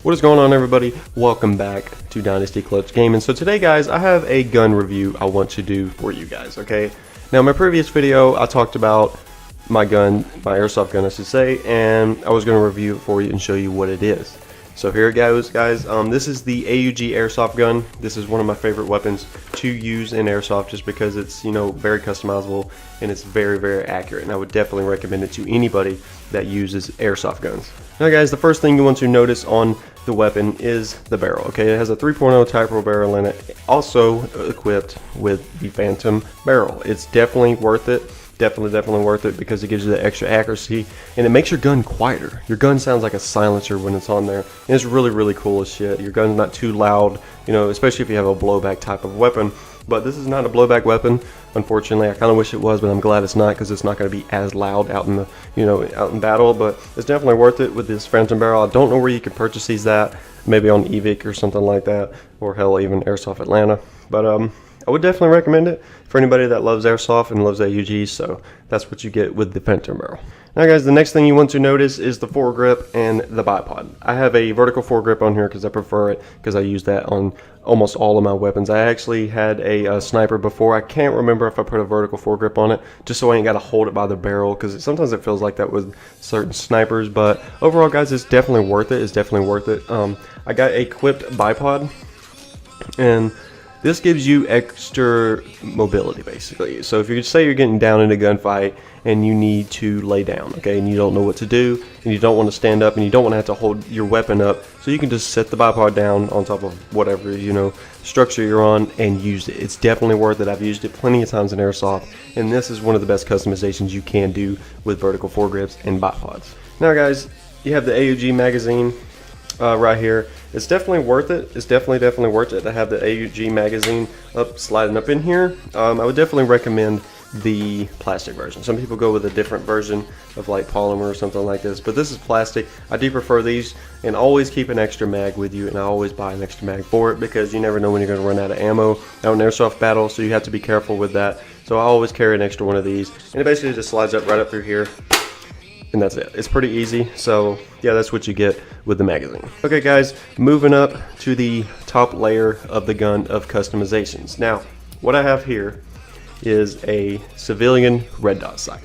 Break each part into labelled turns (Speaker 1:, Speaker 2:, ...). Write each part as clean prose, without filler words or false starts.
Speaker 1: What is going on, everybody? Welcome back to Dynasty Clutch Gaming. So today, guys, I have a gun review I want to do for you guys, okay? Now, in my previous video, I talked about my gun, my airsoft gun, I should say, and I was going to review it for you and show you what it is. So here it goes, guys. This is the AUG Airsoft Gun. This is one of my favorite weapons to use in airsoft just because it's, you know, very customizable and it's very, very accurate. And I would definitely recommend it to anybody that uses airsoft guns. Now, guys, the first thing you want to notice on the weapon is the barrel. Okay, it has a 3.0 type roll barrel in it, also equipped with the Phantom barrel. It's definitely worth it. Definitely worth it because it gives you the extra accuracy and it makes your gun quieter. Your gun sounds like a silencer when it's on there, and it's really cool as shit. Your gun's not too loud, you know, especially if you have a blowback type of weapon. But this is not a blowback weapon, unfortunately. I kind of wish it was, but I'm glad it's not because it's not going to be as loud out in the, you know, out in battle. But it's definitely worth it with this Phantom barrel. I don't know where you can purchase these at, maybe on Evic or something like that, or hell, even Airsoft Atlanta. But I would definitely recommend it for anybody that loves airsoft and loves AUGs, so that's what you get with the Phantom barrel. Now, guys, the next thing you want to notice is the foregrip and the bipod. I have a vertical foregrip on here because I prefer it, because I use that on almost all of my weapons. I actually had a sniper before. I can't remember if I put a vertical foregrip on it, just so I ain't got to hold it by the barrel, because sometimes it feels like that with certain snipers. But overall, guys, it's definitely worth it. It's definitely worth it. I got a equipped bipod, and this gives you extra mobility, basically. So if you say you're getting down in a gunfight and you need to lay down, okay, and you don't know what to do, and you don't want to stand up, and you don't want to have to hold your weapon up, so you can just set the bipod down on top of whatever, you know, structure you're on and use it. It's definitely worth it. I've used it plenty of times in airsoft, and this is one of the best customizations you can do with vertical foregrips and bipods. Now, guys, you have the AUG magazine right here. It's definitely worth it. It's definitely worth it to have the AUG magazine sliding up in here. I would definitely recommend the plastic version. Some people go with a different version of like polymer or something like this, but this is plastic. I do prefer these, and always keep an extra mag with you, and I always buy an extra mag for it because you never know when you're going to run out of ammo out in airsoft battle, so you have to be careful with that. So I always carry an extra one of these, and it basically just slides up right up through here. And that's it. It's pretty easy. So yeah, that's what you get with the magazine. Okay, guys, moving up to the top layer of the gun of customizations. Now, what I have here is a civilian red dot sight.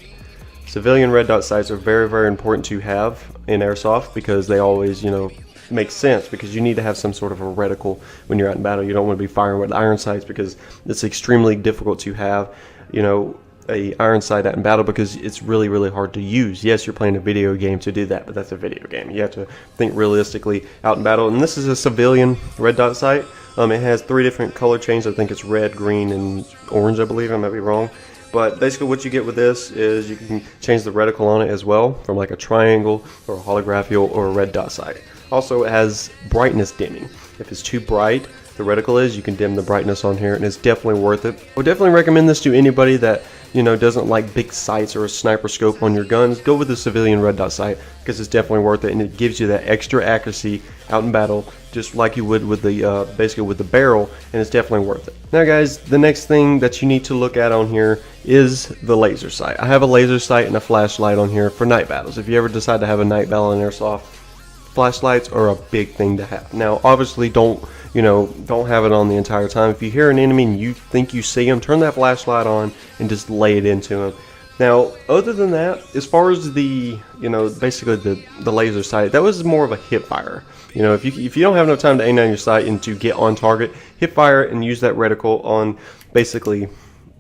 Speaker 1: Civilian red dot sights are very important to have in airsoft because they always, you know, make sense, because you need to have some sort of a reticle when you're out in battle. You don't want to be firing with iron sights because it's extremely difficult to have, you know, a iron sight out in battle because it's really hard to use. Yes, you're playing a video game to do that, but that's a video game. You have to think realistically out in battle. And this is a civilian red dot sight. It has 3 different color changes. I think it's red, green, and orange, I believe. I might be wrong. But basically what you get with this is you can change the reticle on it as well, from like a triangle or a holographical or a red dot sight. Also, it has brightness dimming. If it's too bright, the reticle is, you can dim the brightness on here, and it's definitely worth it. I would definitely recommend this to anybody that, you know, doesn't like big sights or a sniper scope on your guns. Go with the civilian red dot sight because it's definitely worth it, and it gives you that extra accuracy out in battle, just like you would with the basically with the barrel, and it's definitely worth it. Now, guys, the next thing that you need to look at on here is the laser sight. I have a laser sight and a flashlight on here for night battles. If you ever decide to have a night battle in airsoft, flashlights are a big thing to have. Now, obviously, don't have it on the entire time. If you hear an enemy and you think you see him, turn that flashlight on and just lay it into him. Now, other than that, as far as the, you know, basically the laser sight, that was more of a hip fire. You know, if you don't have enough time to aim down your sight and to get on target, hip fire and use that reticle on basically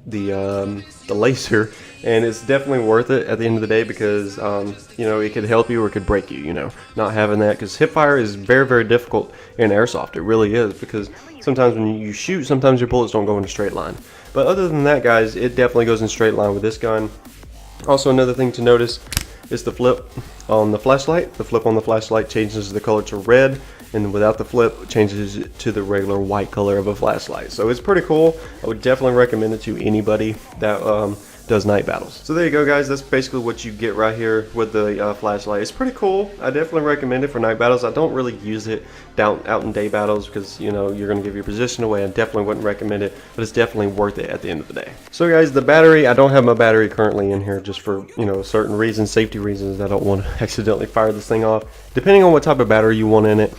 Speaker 1: the laser, and it's definitely worth it at the end of the day because you know, it could help you or it could break you, you know, not having that, because hip fire is very difficult in airsoft. It really is, because sometimes when you shoot, sometimes your bullets don't go in a straight line. But other than that, guys, it definitely goes in straight line with this gun. Also, another thing to notice is the flip on the flashlight. The flip on the flashlight changes the color to red, and without the flip, changes it to the regular white color of a flashlight. So it's pretty cool. I would definitely recommend it to anybody that does night battles. So there you go, guys. That's basically what you get right here with the flashlight. It's pretty cool. I definitely recommend it for night battles. I don't really use it out in day battles because, you know, you're going to give your position away. I definitely wouldn't recommend it, but it's definitely worth it at the end of the day. So guys, the battery, I don't have my battery currently in here just for, you know, certain reasons, safety reasons. I don't want to accidentally fire this thing off. Depending on what type of battery you want in it,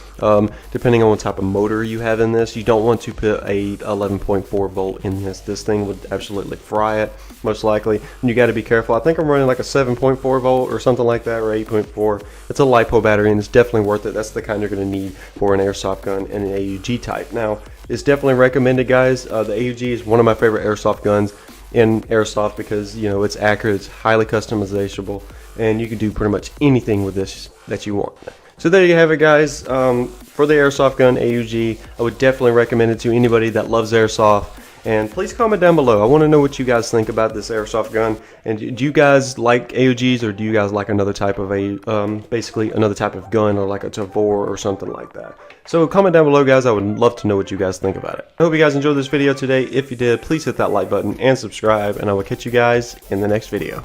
Speaker 1: depending on what type of motor you have in this, you don't want to put a 11.4 volt in this. This thing would absolutely fry it, most likely. And you got to be careful. I think I'm running like a 7.4 volt or something like that, or 8.4. It's a LiPo battery, and it's definitely worth it. That's the kind you're going to need for an airsoft gun and an AUG type. Now, it's definitely recommended, guys. The AUG is one of my favorite airsoft guns in airsoft because, you know, it's accurate, it's highly customizable, and you can do pretty much anything with this that you want. So there you have it, guys. For the airsoft gun AUG, I would definitely recommend it to anybody that loves airsoft. And please comment down below. I want to know what you guys think about this airsoft gun. And do you guys like AUGs, or do you guys like another type of basically another type of gun, or like a Tavor or something like that? So comment down below, guys. I would love to know what you guys think about it. I hope you guys enjoyed this video today. If you did, please hit that like button and subscribe, and I will catch you guys in the next video.